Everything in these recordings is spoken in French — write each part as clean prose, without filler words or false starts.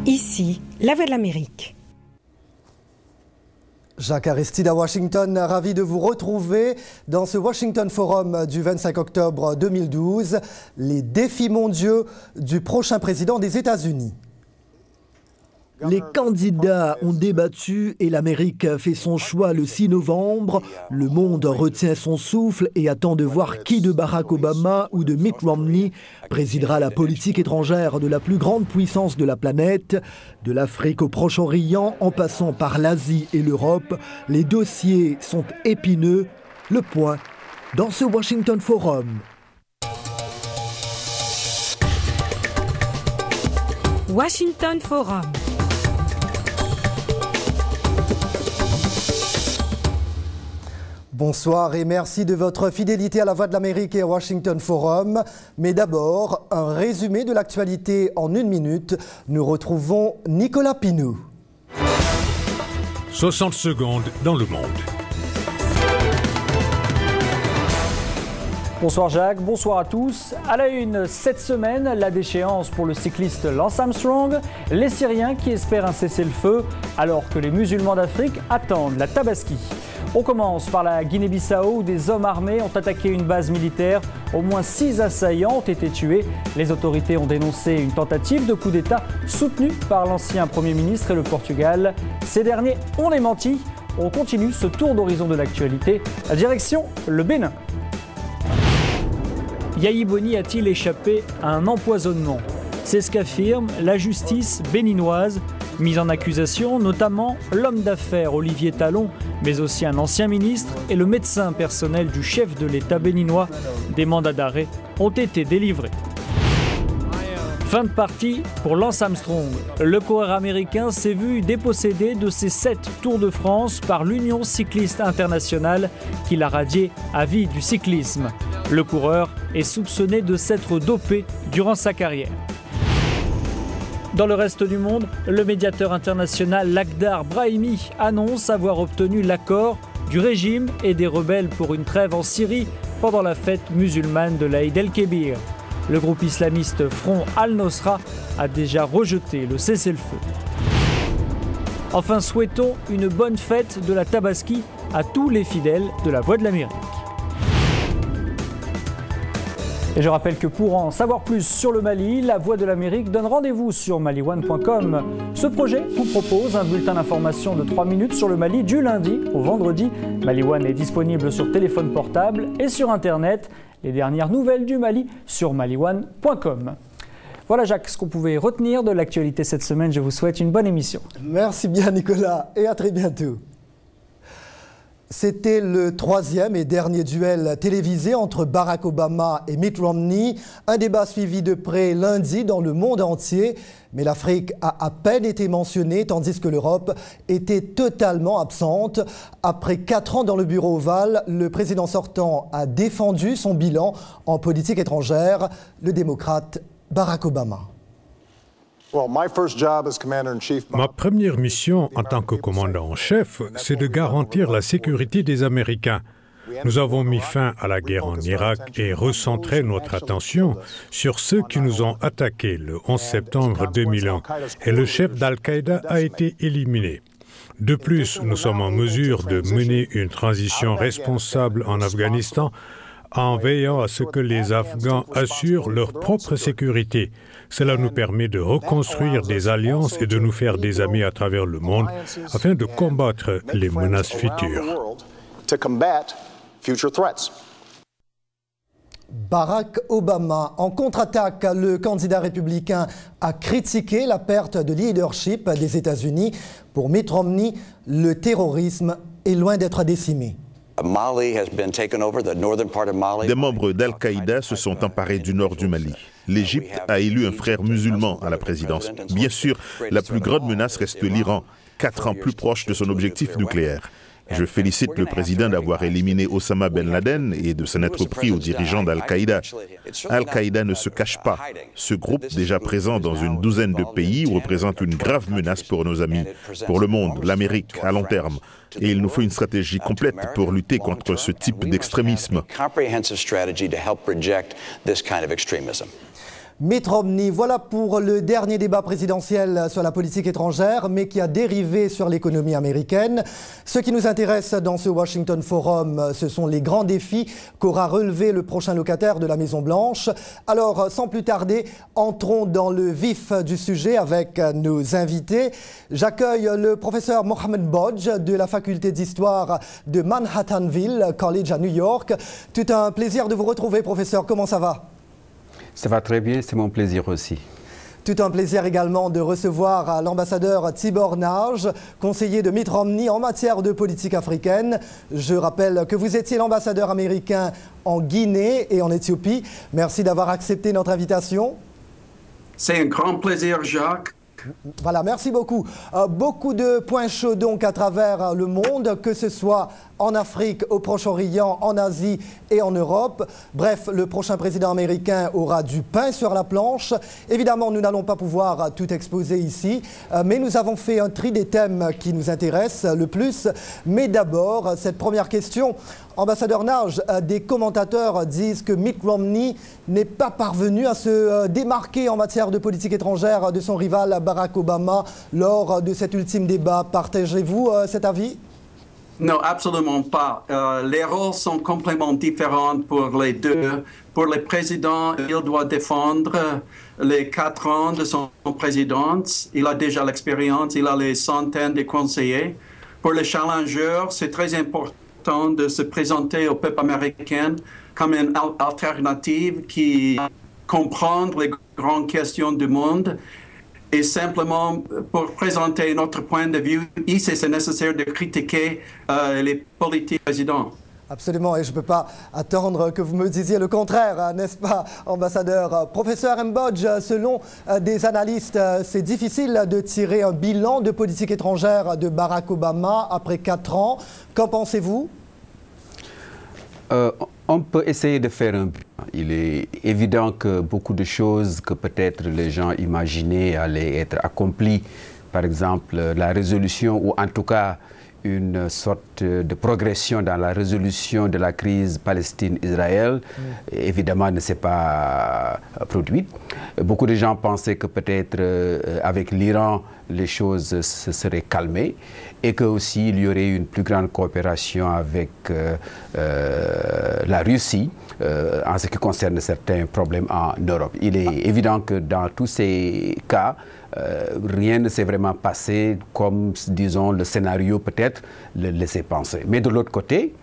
Ici, la Voix de l'Amérique. Jacques Aristide à Washington, ravi de vous retrouver dans ce Washington Forum du 25 octobre 2012, les défis mondiaux du prochain président des États-Unis. Les candidats ont débattu et l'Amérique fait son choix le 6 novembre. Le monde retient son souffle et attend de voir qui de Barack Obama ou de Mitt Romney présidera la politique étrangère de la plus grande puissance de la planète. De l'Afrique au Proche-Orient, en passant par l'Asie et l'Europe, les dossiers sont épineux. Le point dans ce Washington Forum. Washington Forum. Bonsoir et merci de votre fidélité à la Voix de l'Amérique et à Washington Forum. Mais d'abord, un résumé de l'actualité en 1 minute. Nous retrouvons Nicolas Pinou. 60 secondes dans le monde. Bonsoir Jacques, bonsoir à tous. À la une, cette semaine, la déchéance pour le cycliste Lance Armstrong, les Syriens qui espèrent un cessez-le-feu alors que les musulmans d'Afrique attendent la Tabaski. On commence par la Guinée-Bissau où des hommes armés ont attaqué une base militaire. Au moins 6 assaillants ont été tués. Les autorités ont dénoncé une tentative de coup d'État soutenue par l'ancien Premier ministre et le Portugal. Ces derniers ont démenti. On continue ce tour d'horizon de l'actualité. La direction, le Bénin. Yahi Boni a-t-il échappé à un empoisonnement? C'est ce qu'affirme la justice béninoise. Mis en accusation, notamment l'homme d'affaires Olivier Talon, mais aussi un ancien ministre et le médecin personnel du chef de l'État béninois. Des mandats d'arrêt ont été délivrés. Fin de partie pour Lance Armstrong. Le coureur américain s'est vu dépossédé de ses 7 Tours de France par l'Union cycliste internationale qui l'a radié à vie du cyclisme. Le coureur est soupçonné de s'être dopé durant sa carrière. Dans le reste du monde, le médiateur international Lakhdar Brahimi annonce avoir obtenu l'accord du régime et des rebelles pour une trêve en Syrie pendant la fête musulmane de l'Aïd el-Kébir. Le groupe islamiste Front al-Nosra a déjà rejeté le cessez-le-feu. Enfin, souhaitons une bonne fête de la Tabaski à tous les fidèles de la Voix de l'Amérique. Et je rappelle que pour en savoir plus sur le Mali, la Voix de l'Amérique donne rendez-vous sur malione.com. Ce projet vous propose un bulletin d'information de 3 minutes sur le Mali du lundi au vendredi. Mali One est disponible sur téléphone portable et sur Internet. Les dernières nouvelles du Mali sur malione.com. Voilà Jacques, ce qu'on pouvait retenir de l'actualité cette semaine. Je vous souhaite une bonne émission. Merci bien Nicolas et à très bientôt. C'était le 3e et dernier duel télévisé entre Barack Obama et Mitt Romney. Un débat suivi de près lundi dans le monde entier. Mais l'Afrique a à peine été mentionnée, tandis que l'Europe était totalement absente. Après 4 ans dans le bureau ovale, le président sortant a défendu son bilan en politique étrangère, le démocrate Barack Obama. Ma première mission en tant que commandant en chef, c'est de garantir la sécurité des Américains. Nous avons mis fin à la guerre en Irak et recentré notre attention sur ceux qui nous ont attaqués le 11 septembre 2001 et le chef d'Al-Qaïda a été éliminé. De plus, nous sommes en mesure de mener une transition responsable en Afghanistan en veillant à ce que les Afghans assurent leur propre sécurité. Cela nous permet de reconstruire des alliances et de nous faire des amis à travers le monde afin de combattre les menaces futures. Barack Obama, en contre-attaque, le candidat républicain a critiqué la perte de leadership des États-Unis. Pour Mitt Romney, le terrorisme est loin d'être décimé. Des membres d'Al-Qaïda se sont emparés du nord du Mali. L'Égypte a élu un frère musulman à la présidence. Bien sûr, la plus grande menace reste l'Iran, 4 ans plus proche de son objectif nucléaire. Je félicite le président d'avoir éliminé Osama Ben Laden et de s'en être pris aux dirigeants d'Al-Qaïda. Al-Qaïda ne se cache pas. Ce groupe, déjà présent dans une douzaine de pays, représente une grave menace pour nos amis, pour le monde, l'Amérique, à long terme. Et il nous faut une stratégie complète pour lutter contre ce type d'extrémisme. Mitt Romney, voilà pour le dernier débat présidentiel sur la politique étrangère, mais qui a dérivé sur l'économie américaine. Ce qui nous intéresse dans ce Washington Forum, ce sont les grands défis qu'aura relevé le prochain locataire de la Maison-Blanche. Alors, sans plus tarder, entrons dans le vif du sujet avec nos invités. J'accueille le professeur Mohamed Bodge de la faculté d'histoire de Manhattanville College à New York. Tout un plaisir de vous retrouver, professeur. Comment ça va ? Ça va très bien, c'est mon plaisir aussi. Tout un plaisir également de recevoir l'ambassadeur Tibor Nagy, conseiller de Mitt Romney en matière de politique africaine. Je rappelle que vous étiez l'ambassadeur américain en Guinée et en Éthiopie. Merci d'avoir accepté notre invitation. C'est un grand plaisir, Jacques. Voilà, merci beaucoup. Beaucoup de points chauds donc à travers le monde, que ce soit en Afrique, au Proche-Orient, en Asie et en Europe. Bref, le prochain président américain aura du pain sur la planche. Évidemment, nous n'allons pas pouvoir tout exposer ici, mais nous avons fait un tri des thèmes qui nous intéressent le plus. Mais d'abord, cette première question. Ambassadeur Nagy, des commentateurs disent que Mitt Romney n'est pas parvenu à se démarquer en matière de politique étrangère de son rival Barack Obama lors de cet ultime débat. Partagez-vous cet avis ? Non, absolument pas. Les rôles sont complètement différents pour les deux. Pour le président, il doit défendre les 4 ans de son présidence. Il a déjà l'expérience, il a les centaines de conseillers. Pour les challengeurs, c'est très important de se présenter au peuple américain comme une alternative qui comprend les grandes questions du monde. Et simplement, pour présenter notre point de vue, ici, c'est nécessaire de critiquer les politiques du président. Absolument, et je ne peux pas attendre que vous me disiez le contraire, n'est-ce pas, ambassadeur? Professeur Mbodge, selon des analystes, c'est difficile de tirer un bilan de politique étrangère de Barack Obama après 4 ans. Qu'en pensez-vous? On peut essayer de faire un bilan. Il est évident que beaucoup de choses que peut-être les gens imaginaient allaient être accomplies, par exemple la résolution ou en tout cas une sorte de progression dans la résolution de la crise Palestine-Israël, évidemment ne s'est pas produite. Beaucoup de gens pensaient que peut-être avec l'Iran, les choses se seraient calmées et qu'aussi il y aurait une plus grande coopération avec la Russie en ce qui concerne certains problèmes en Europe. Il est évident que dans tous ces cas, rien ne s'est vraiment passé comme, disons, le scénario peut-être le laissait penser. Mais de l'autre côté,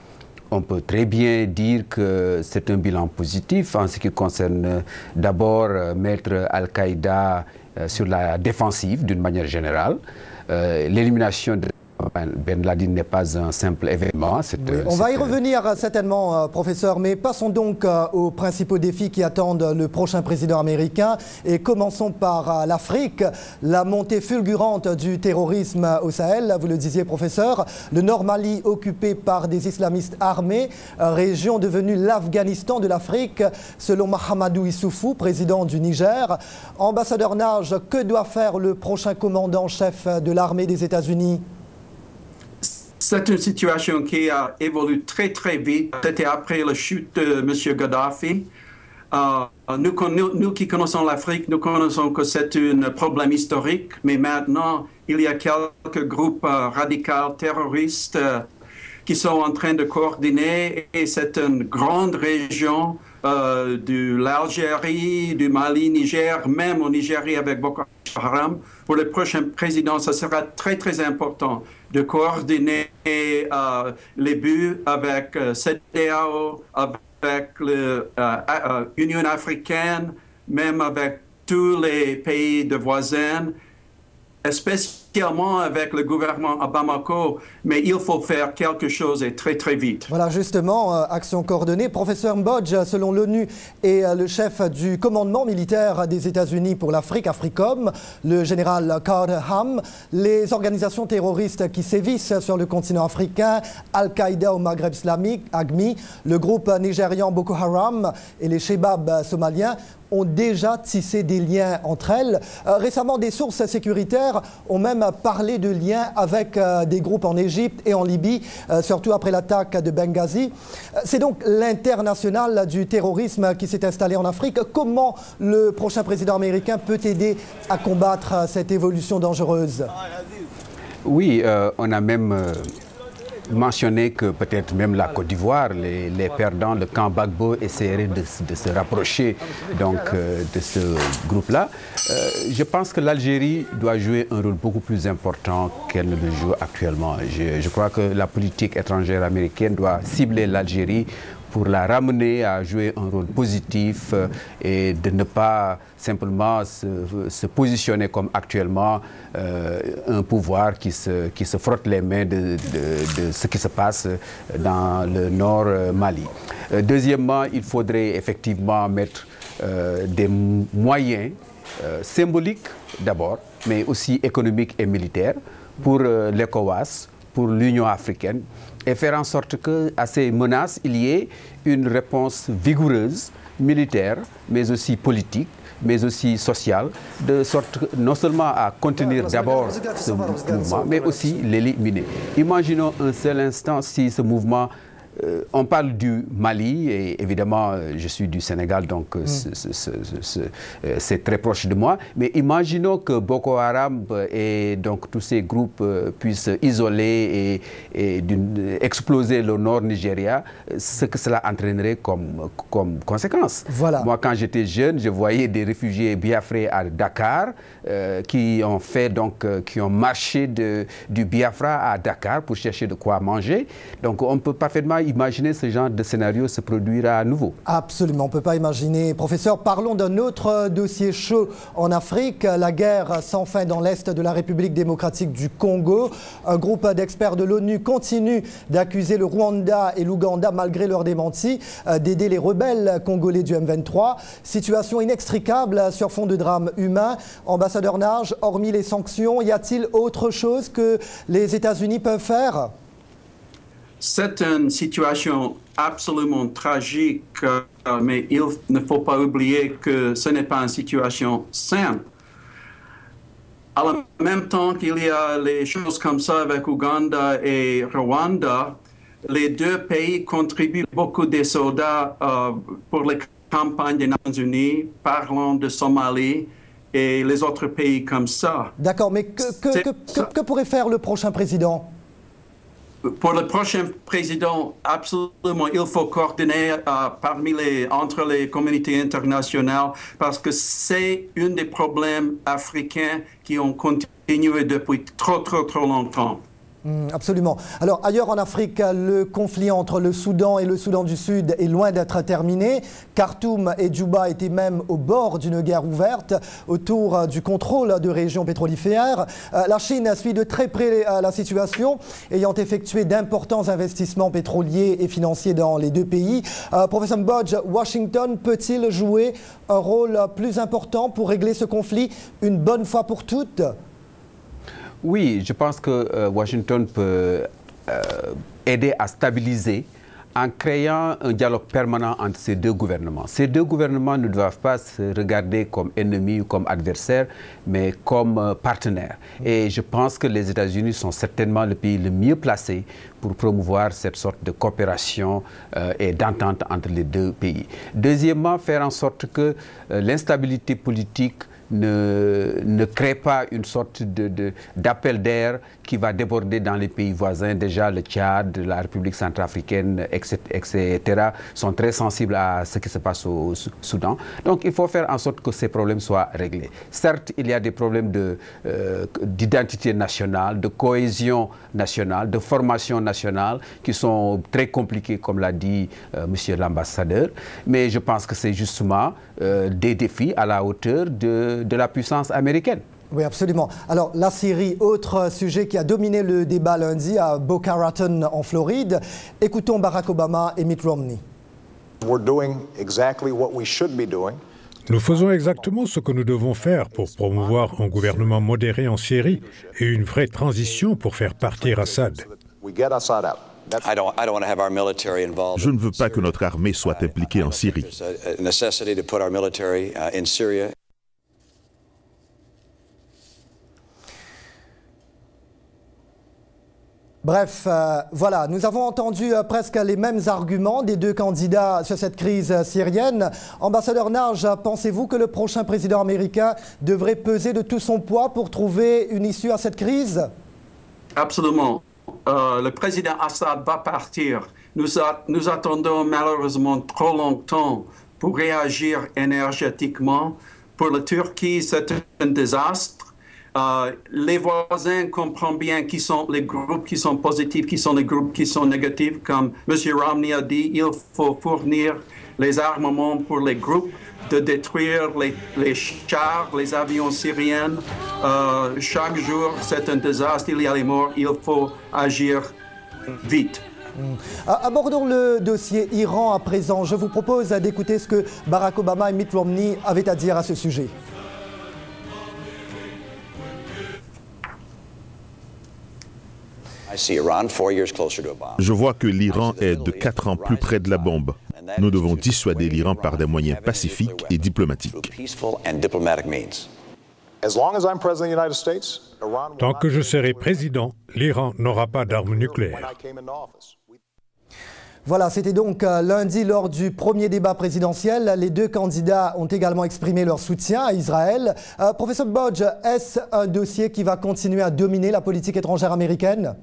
on peut très bien dire que c'est un bilan positif en ce qui concerne d'abord mettre Al-Qaïda sur la défensive d'une manière générale. L'élimination de Ben Laden n'est pas un simple événement. Oui, on va y revenir certainement, professeur, mais passons donc aux principaux défis qui attendent le prochain président américain et commençons par l'Afrique. La montée fulgurante du terrorisme au Sahel, vous le disiez, professeur, le Nord Mali occupé par des islamistes armés, région devenue l'Afghanistan de l'Afrique, selon Mahamadou Issoufou, président du Niger. Ambassadeur Nagy, que doit faire le prochain commandant-chef de l'armée des États-Unis? C'est une situation qui a évolué très très vite. C'était après la chute de M. Gaddafi. Nous qui connaissons l'Afrique, nous connaissons que c'est un problème historique, mais maintenant, il y a quelques groupes radicaux terroristes qui sont en train de coordonner et c'est une grande région de l'Algérie, du Mali, Niger, même au Nigeria avec Boko Haram. Pour le prochain président, ça sera très très important de coordonner les buts avec CEDEAO, avec l'Union africaine, même avec tous les pays de voisins, spécialement spécialement avec le gouvernement à Bamako, mais il faut faire quelque chose et très très vite. Voilà, justement, action coordonnée. Professeur Mbodj, selon l'ONU, est le chef du commandement militaire des États-Unis pour l'Afrique, AFRICOM, le général Carter Ham. Les organisations terroristes qui sévissent sur le continent africain, Al-Qaïda au Maghreb islamique, AGMI, le groupe nigérian Boko Haram et les Shebab somaliens ont déjà tissé des liens entre elles. Récemment, des sources sécuritaires ont même parlé de liens avec des groupes en Égypte et en Libye, surtout après l'attaque de Benghazi. C'est donc l'international du terrorisme qui s'est installé en Afrique. Comment le prochain président américain peut aider à combattre cette évolution dangereuse? Oui, on a même mentionné que peut-être même la Côte d'Ivoire, les perdants, le camp Gbagbo essaierait de se rapprocher donc, de ce groupe-là. Je pense que l'Algérie doit jouer un rôle beaucoup plus important qu'elle ne le joue actuellement. Je crois que la politique étrangère américaine doit cibler l'Algérie pour la ramener à jouer un rôle positif et de ne pas simplement se positionner comme actuellement un pouvoir qui se frotte les mains de ce qui se passe dans le nord Mali. Deuxièmement, il faudrait effectivement mettre des moyens symboliques d'abord, mais aussi économiques et militaires pour l'ECOWAS, pour l'Union africaine, et faire en sorte qu'à ces menaces, il y ait une réponse vigoureuse, militaire, mais aussi politique, mais aussi sociale, de sorte non seulement à contenir d'abord ce mouvement, mais aussi l'éliminer. Imaginons un seul instant si ce mouvement... on parle du Mali, et évidemment, je suis du Sénégal, donc c'est très proche de moi. Mais imaginons que Boko Haram et donc tous ces groupes puissent isoler et exploser le nord Nigeria, ce que cela entraînerait comme conséquence. Voilà. Moi, quand j'étais jeune, je voyais des réfugiés biafrais à Dakar qui ont marché du Biafra à Dakar pour chercher de quoi manger. Donc, on peut parfaitement imaginer ce genre de scénario se produire à nouveau. Absolument, on ne peut pas imaginer. Professeur, parlons d'un autre dossier chaud en Afrique, la guerre sans fin dans l'est de la République démocratique du Congo. Un groupe d'experts de l'ONU continue d'accuser le Rwanda et l'Ouganda, malgré leurs démentis, d'aider les rebelles congolais du M23. Situation inextricable sur fond de drame humain. Ambassadeur Nage, hormis les sanctions, y a-t-il autre chose que les États-Unis peuvent faire ? C'est une situation absolument tragique, mais il ne faut pas oublier que ce n'est pas une situation simple. En même temps qu'il y a les choses comme ça avec Ouganda et Rwanda, les deux pays contribuent beaucoup des soldats pour les campagnes des Nations Unies, parlant de Somalie et les autres pays comme ça. D'accord, mais que pourrait faire le prochain président ? Pour le prochain président, absolument, il faut coordonner entre les communautés internationales parce que c'est un des problèmes africains qui ont continué depuis trop longtemps. Absolument. Alors ailleurs en Afrique, le conflit entre le Soudan et le Soudan du Sud est loin d'être terminé. Khartoum et Djouba étaient même au bord d'une guerre ouverte autour du contrôle de régions pétrolifères. La Chine suit de très près la situation, ayant effectué d'importants investissements pétroliers et financiers dans les deux pays. Professeur Mbodj, Washington peut-il jouer un rôle plus important pour régler ce conflit une bonne fois pour toutes ? Oui, je pense que Washington peut aider à stabiliser en créant un dialogue permanent entre ces deux gouvernements. Ces deux gouvernements ne doivent pas se regarder comme ennemis ou comme adversaires, mais comme partenaires. Et je pense que les États-Unis sont certainement le pays le mieux placé pour promouvoir cette sorte de coopération et d'entente entre les deux pays. Deuxièmement, faire en sorte que l'instabilité politique ne crée pas une sorte d'appel d'air qui va déborder dans les pays voisins. Déjà, le Tchad, la République centrafricaine, etc., sont très sensibles à ce qui se passe au Soudan. Donc, il faut faire en sorte que ces problèmes soient réglés. Certes, il y a des problèmes d'identité nationale, de cohésion nationale, de formation nationale, qui sont très compliqués, comme l'a dit monsieur l'ambassadeur. Mais je pense que c'est justement des défis à la hauteur de la puissance américaine. Oui, absolument. Alors, la Syrie, autre sujet qui a dominé le débat lundi à Boca Raton en Floride. Écoutons Barack Obama et Mitt Romney. Nous faisons exactement ce que nous devons faire pour promouvoir un gouvernement modéré en Syrie et une vraie transition pour faire partir Assad. Je ne veux pas que notre armée soit impliquée en Syrie. Bref, voilà, nous avons entendu presque les mêmes arguments des deux candidats sur cette crise syrienne. Ambassadeur Narj, pensez-vous que le prochain président américain devrait peser de tout son poids pour trouver une issue à cette crise? Absolument. Le président Assad va partir. Nous attendons malheureusement trop longtemps pour réagir énergétiquement. Pour la Turquie, c'est un désastre. Les voisins comprennent bien qui sont les groupes qui sont positifs, qui sont les groupes qui sont négatifs. Comme M. Romney a dit, il faut fournir les armements pour les groupes de détruire les chars, les avions syriens. Chaque jour, c'est un désastre, il y a les morts, il faut agir vite. Abordons le dossier Iran à présent. Je vous propose d'écouter ce que Barack Obama et Mitt Romney avaient à dire à ce sujet. Je vois que l'Iran est de 4 ans plus près de la bombe. Nous devons dissuader l'Iran par des moyens pacifiques et diplomatiques. Tant que je serai président, l'Iran n'aura pas d'armes nucléaires. Voilà, c'était donc lundi lors du premier débat présidentiel. Les deux candidats ont également exprimé leur soutien à Israël. Professeur Bodge, est-ce un dossier qui va continuer à dominer la politique étrangère américaine?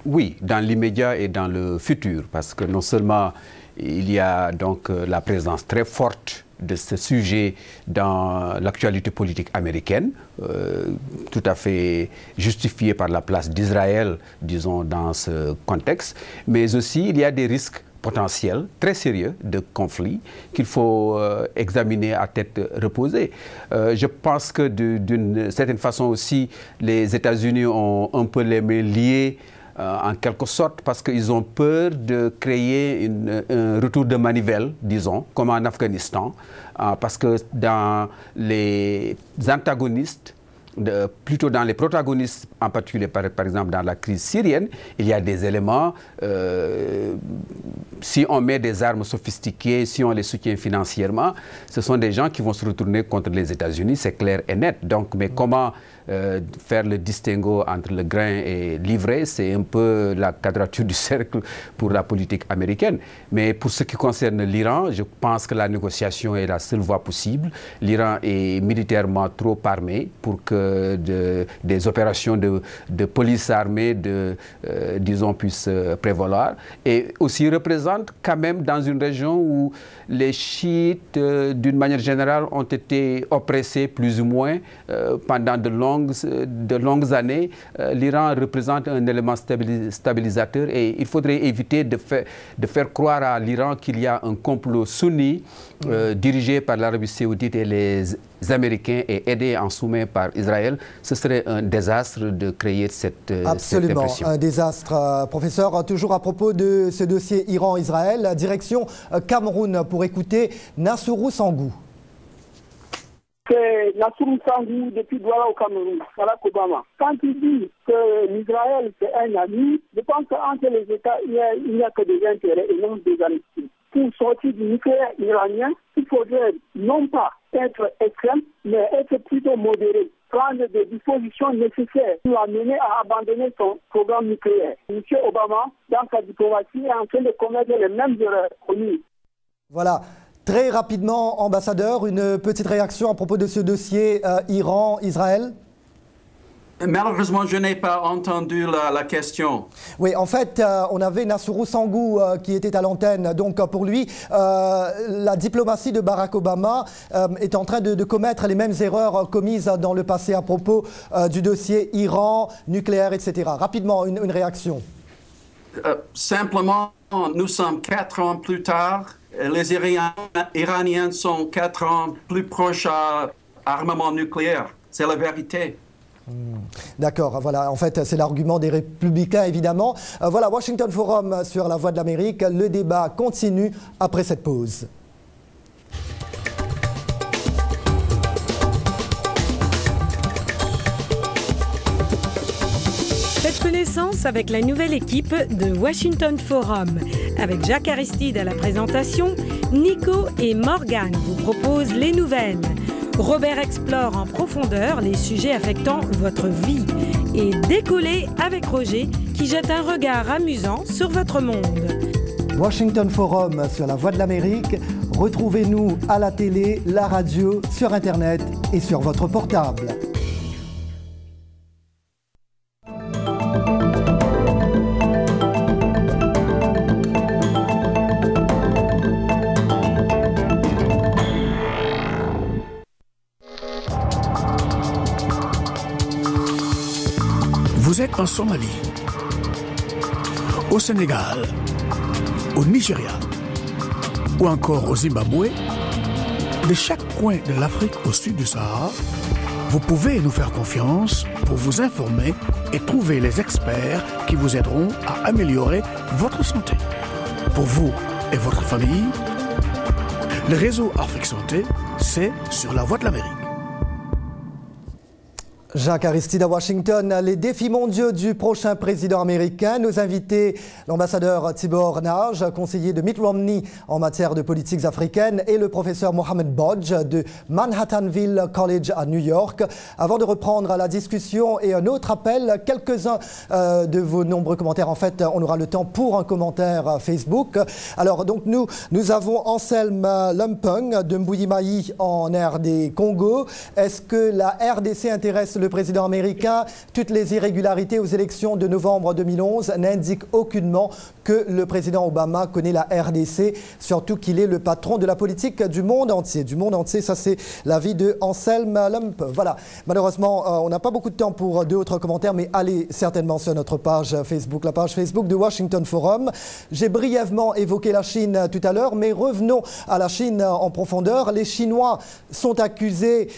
Oui, dans l'immédiat et dans le futur, parce que non seulement il y a donc la présence très forte de ce sujet dans l'actualité politique américaine, tout à fait justifiée par la place d'Israël, disons, dans ce contexte, mais aussi il y a des risques potentiels très sérieux de conflit qu'il faut examiner à tête reposée. Je pense que d'une certaine façon aussi, les États-Unis ont un peu les mains liées en quelque sorte parce qu'ils ont peur de créer un retour de manivelle, disons, comme en Afghanistan, parce que dans les antagonistes, plutôt dans les protagonistes, en particulier par exemple dans la crise syrienne, il y a des éléments, si on met des armes sophistiquées, si on les soutient financièrement, ce sont des gens qui vont se retourner contre les États-Unis, c'est clair et net. Donc, mais comment faire le distinguo entre le grain et l'ivraie, c'est un peu la quadrature du cercle pour la politique américaine. Mais pour ce qui concerne l'Iran, je pense que la négociation est la seule voie possible. L'Iran est militairement trop armé pour que des opérations de police armée, disons, puissent prévaloir. Et aussi représente quand même dans une région où les chiites, d'une manière générale, ont été oppressés plus ou moins pendant de longues années. L'Iran représente un élément stabilisateur et il faudrait éviter de faire croire à l'Iran qu'il y a un complot sunni dirigé par l'Arabie saoudite et les Américains et aidé en sous-main par Israël. Ce serait un désastre de créer cette Absolument, impression. Un désastre. Professeur, toujours à propos de ce dossier Iran-Israël, direction Cameroun pour écouter Nassourou Sangou. C'est Nassourou Sangou depuis Douala au Cameroun, Barack Obama. Quand il dit que l'Israël c'est un ami, je pense qu'entre les États, il n'y a que des intérêts et non des amitiés. Pour sortir du nucléaire iranien, il faudrait non pas être extrême, mais être plutôt modéré, prendre des dispositions nécessaires pour l'amener à abandonner son programme nucléaire. M. Obama, dans sa diplomatie, est en train de commettre les mêmes erreurs commises. Voilà. Très rapidement, ambassadeur, une petite réaction à propos de ce dossier Iran-Israël? Malheureusement, je n'ai pas entendu la question. Oui, en fait, on avait Nassourou Sangou qui était à l'antenne. Donc, pour lui, la diplomatie de Barack Obama est en train de commettre les mêmes erreurs commises dans le passé à propos du dossier Iran, nucléaire, etc. Rapidement, une réaction. Simplement, nous sommes 4 ans plus tard. Les Iraniens sont 4 ans plus proches armement nucléaire. C'est la vérité. D'accord, voilà, en fait, c'est l'argument des républicains, évidemment. Voilà, Washington Forum sur la Voix de l'Amérique. Le débat continue après cette pause. Faites connaissance avec la nouvelle équipe de Washington Forum. Avec Jacques Aristide à la présentation, Nico et Morgane vous proposent les nouvelles. Robert explore en profondeur les sujets affectant votre vie. Et Décoller avec Roger qui jette un regard amusant sur votre monde. Washington Forum sur la Voix de l'Amérique. Retrouvez-nous à la télé, la radio, sur Internet et sur votre portable. Vous êtes en Somalie, au Sénégal, au Nigeria ou encore au Zimbabwe. De chaque coin de l'Afrique au sud du Sahara, vous pouvez nous faire confiance pour vous informer et trouver les experts qui vous aideront à améliorer votre santé. Pour vous et votre famille, le réseau Afrique Santé, c'est sur la Voix de l'Amérique. Jacques Aristide à Washington, les défis mondiaux du prochain président américain. Nos invités, l'ambassadeur Tibor Nagy, conseiller de Mitt Romney en matière de politiques africaines, et le professeur Mohamed Bodj de Manhattanville College à New York. Avant de reprendre la discussion et un autre appel, quelques-uns de vos nombreux commentaires. En fait, on aura le temps pour un commentaire Facebook. Alors, donc, nous avons Anselme Lumpung de Mbuyimayi en RD Congo. Est-ce que la RDC intéresse le président américain? Toutes les irrégularités aux élections de novembre 2011 n'indiquent aucunement que le président Obama connaît la RDC, surtout qu'il est le patron de la politique du monde entier. Du monde entier, ça c'est l'avis de Anselme Lump. Voilà, malheureusement, on n'a pas beaucoup de temps pour d'autres commentaires, mais allez certainement sur notre page Facebook, la page Facebook de Washington Forum. J'ai brièvement évoqué la Chine tout à l'heure, mais revenons à la Chine en profondeur. Les Chinois sont accusés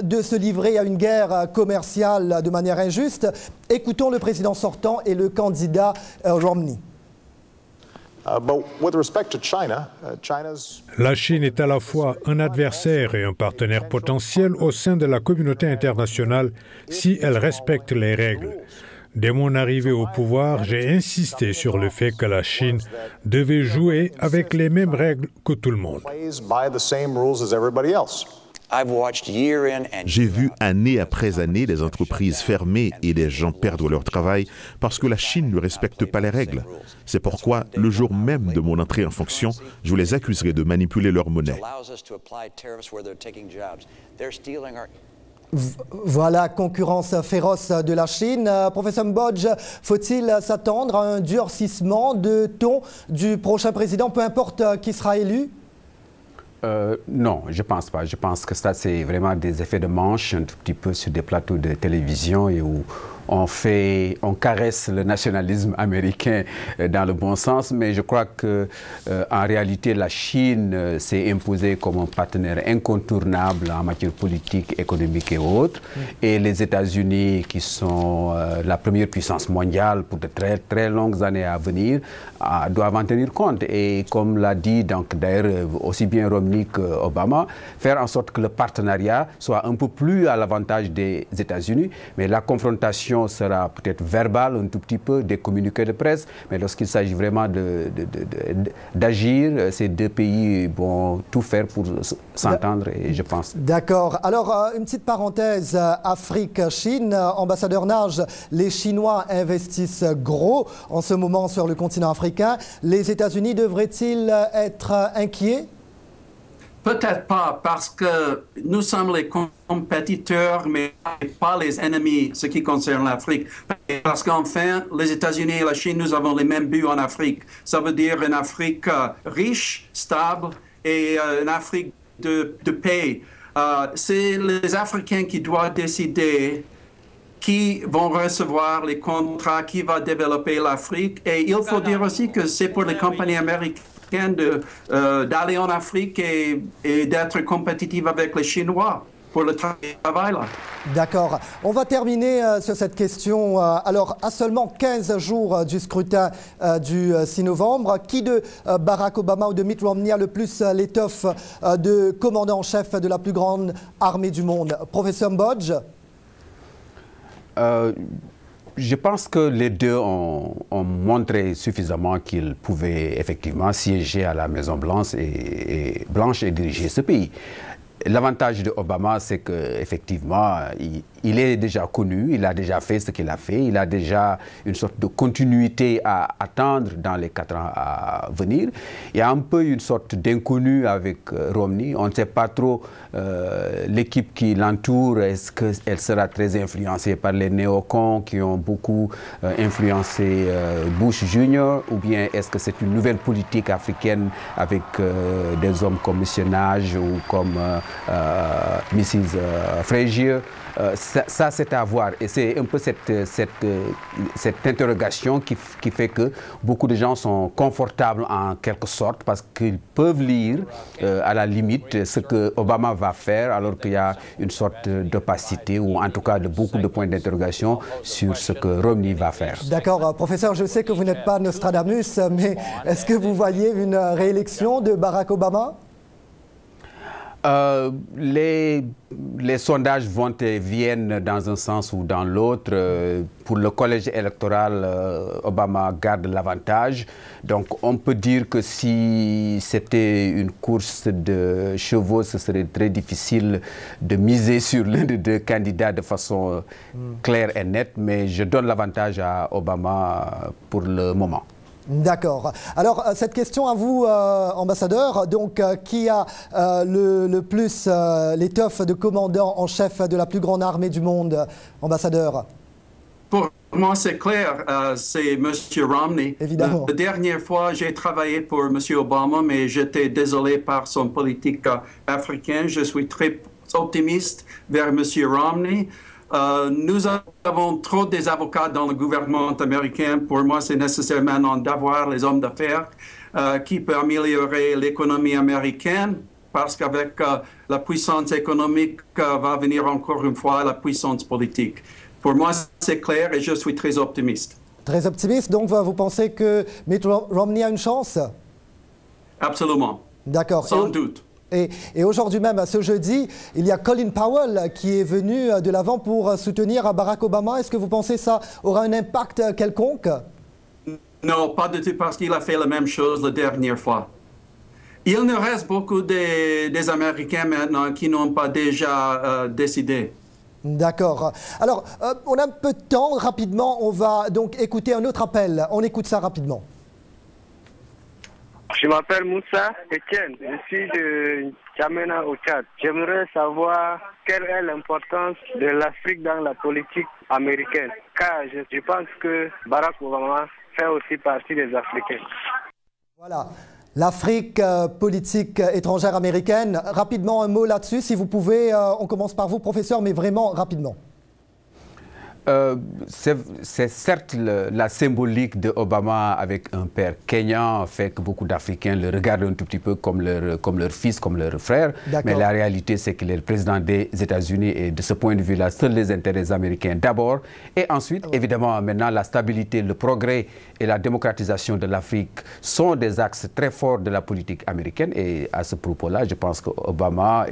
de se livrer à une guerre commerciale de manière injuste. Écoutons le président sortant et le candidat Romney. La Chine est à la fois un adversaire et un partenaire potentiel au sein de la communauté internationale si elle respecte les règles. Dès mon arrivée au pouvoir, j'ai insisté sur le fait que la Chine devait jouer avec les mêmes règles que tout le monde. J'ai vu année après année des entreprises fermer et des gens perdre leur travail parce que la Chine ne respecte pas les règles. C'est pourquoi, le jour même de mon entrée en fonction, je les accuserai de manipuler leur monnaie. Voilà, concurrence féroce de la Chine. Professeur Bodj, faut-il s'attendre à un durcissement de ton du prochain président, peu importe qui sera élu? Non, je ne pense pas. Je pense que ça, c'est vraiment des effets de manche, un tout petit peu sur des plateaux de télévision et où on caresse le nationalisme américain dans le bon sens, mais je crois que en réalité, la Chine s'est imposée comme un partenaire incontournable en matière politique, économique et autres. Et les États-Unis, qui sont la première puissance mondiale pour de très, très longues années à venir, doivent en tenir compte. Et comme l'a dit d'ailleurs aussi bien Romney qu'Obama, faire en sorte que le partenariat soit un peu plus à l'avantage des États-Unis, mais la confrontation sera peut-être verbale un tout petit peu, des communiqués de presse, mais lorsqu'il s'agit vraiment d'agir, ces deux pays vont tout faire pour s'entendre, et je pense. D'accord. Alors, une petite parenthèse, Afrique-Chine, ambassadeur Nagy, les Chinois investissent gros en ce moment sur le continent africain. Les États-Unis devraient-ils être inquiets? Peut-être pas, parce que nous sommes les compétiteurs, mais pas les ennemis, ce qui concerne l'Afrique. Parce qu'enfin, les États-Unis et la Chine, nous avons les mêmes buts en Afrique. Ça veut dire une Afrique riche, stable, et une Afrique de paix. C'est les Africains qui doivent décider qui vont recevoir les contrats, qui va développer l'Afrique. Et il faut dire aussi que c'est pour les compagnies américaines d'aller en Afrique et d'être compétitive avec les Chinois. pour le travail là. D'accord. On va terminer sur cette question. Alors, à seulement 15 jours du scrutin du 6 novembre, qui de Barack Obama ou de Mitt Romney a le plus l'étoffe de commandant en chef de la plus grande armée du monde? Professeur Mbodj? Je pense que les deux ont montré suffisamment qu'ils pouvaient effectivement siéger à la Maison-Blanche et diriger ce pays. L'avantage de Obama, c'est qu'effectivement, il est déjà connu, il a déjà fait ce qu'il a fait, il a déjà une sorte de continuité à attendre dans les 4 ans à venir. Il y a un peu une sorte d'inconnu avec Romney. On ne sait pas trop l'équipe qui l'entoure, est-ce qu'elle sera très influencée par les néocons qui ont beaucoup influencé Bush Jr. ou bien est-ce que c'est une nouvelle politique africaine avec des hommes comme M. Nage ou comme Mrs. Frazier. Ça c'est à voir. Et c'est un peu cette interrogation qui fait que beaucoup de gens sont confortables en quelque sorte parce qu'ils peuvent lire à la limite ce que Obama va faire alors qu'il y a une sorte d'opacité ou en tout cas de beaucoup de points d'interrogation sur ce que Romney va faire. D'accord. Professeur, je sais que vous n'êtes pas Nostradamus, mais est-ce que vous voyez une réélection de Barack Obama? Les sondages vont et viennent dans un sens ou dans l'autre. Pour le collège électoral, Obama garde l'avantage. Donc on peut dire que si c'était une course de chevaux, ce serait très difficile de miser sur l'un des deux candidats de façon claire et nette. Mais je donne l'avantage à Obama pour le moment. D'accord. Alors, cette question à vous, ambassadeur. Donc, qui a le plus l'étoffe de commandant en chef de la plus grande armée du monde, ambassadeur? Pour moi, c'est clair, c'est M. Romney. Évidemment. La dernière fois, j'ai travaillé pour M. Obama, mais j'étais désolé par son politique africaine. Je suis très optimiste vers M. Romney. Nous avons trop des avocats dans le gouvernement américain. Pour moi, c'est nécessaire maintenant d'avoir les hommes d'affaires qui peuvent améliorer l'économie américaine parce qu'avec la puissance économique va venir encore une fois la puissance politique. Pour moi, c'est clair et je suis très optimiste. Très optimiste. Donc, vous pensez que Mitt Romney a une chance? Absolument. D'accord. Sans doute. Et aujourd'hui même, ce jeudi, il y a Colin Powell qui est venu de l'avant pour soutenir Barack Obama. Est-ce que vous pensez que ça aura un impact quelconque? Non, pas du tout, parce qu'il a fait la même chose la dernière fois. Il ne reste beaucoup des Américains maintenant qui n'ont pas déjà décidé. D'accord. Alors, on a un peu de temps. Rapidement, on va donc écouter un autre appel. On écoute ça rapidement. Je m'appelle Moussa Etienne, je suis de Djamena au Tchad. J'aimerais savoir quelle est l'importance de l'Afrique dans la politique américaine, car je pense que Barack Obama fait aussi partie des Africains. Voilà, l'Afrique, politique étrangère américaine. Rapidement, un mot là-dessus, si vous pouvez. On commence par vous, professeur, mais vraiment rapidement. C'est certes la symbolique de Obama avec un père kényan fait que beaucoup d'Africains le regardent un tout petit peu comme leur fils, comme leur frère. Mais la réalité, c'est qu'il est le président des États-Unis et de ce point de vue-là, seuls les intérêts américains d'abord. Et ensuite, évidemment, maintenant, la stabilité, le progrès et la démocratisation de l'Afrique sont des axes très forts de la politique américaine. Et à ce propos-là, je pense qu'Obama,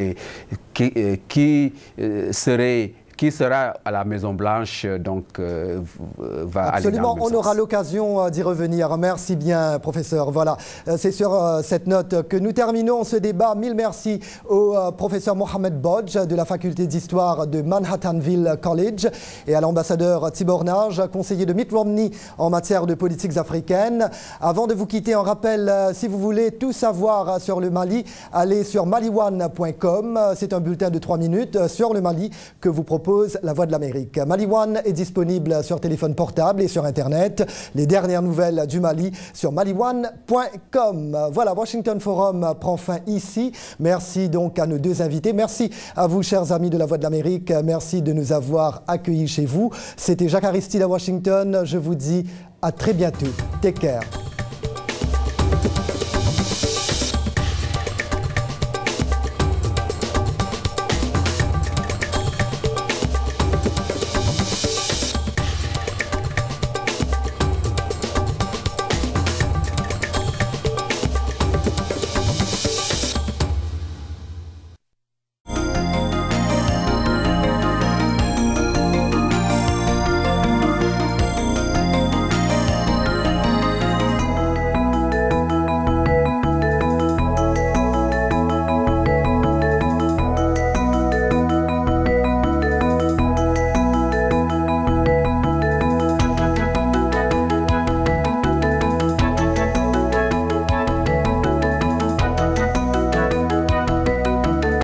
qui sera à la Maison-Blanche, donc va aller dans le même on sens. aura l'occasion d'y revenir. Merci bien, professeur. Voilà, c'est sur cette note que nous terminons ce débat. Mille merci au professeur Mohamed Bodj de la faculté d'histoire de Manhattanville College et à l'ambassadeur Tibor Nage, conseiller de Mitt Romney en matière de politiques africaines. Avant de vous quitter, un rappel, si vous voulez tout savoir sur le Mali, allez sur malione.com. C'est un bulletin de 3 minutes sur le Mali que vous propose La Voix de l'Amérique. Mali One est disponible sur téléphone portable et sur Internet. Les dernières nouvelles du Mali sur malione.com. Voilà, Washington Forum prend fin ici. Merci donc à nos deux invités. Merci à vous, chers amis de La Voix de l'Amérique. Merci de nous avoir accueillis chez vous. C'était Jacques Aristide à Washington. Je vous dis à très bientôt. Take care.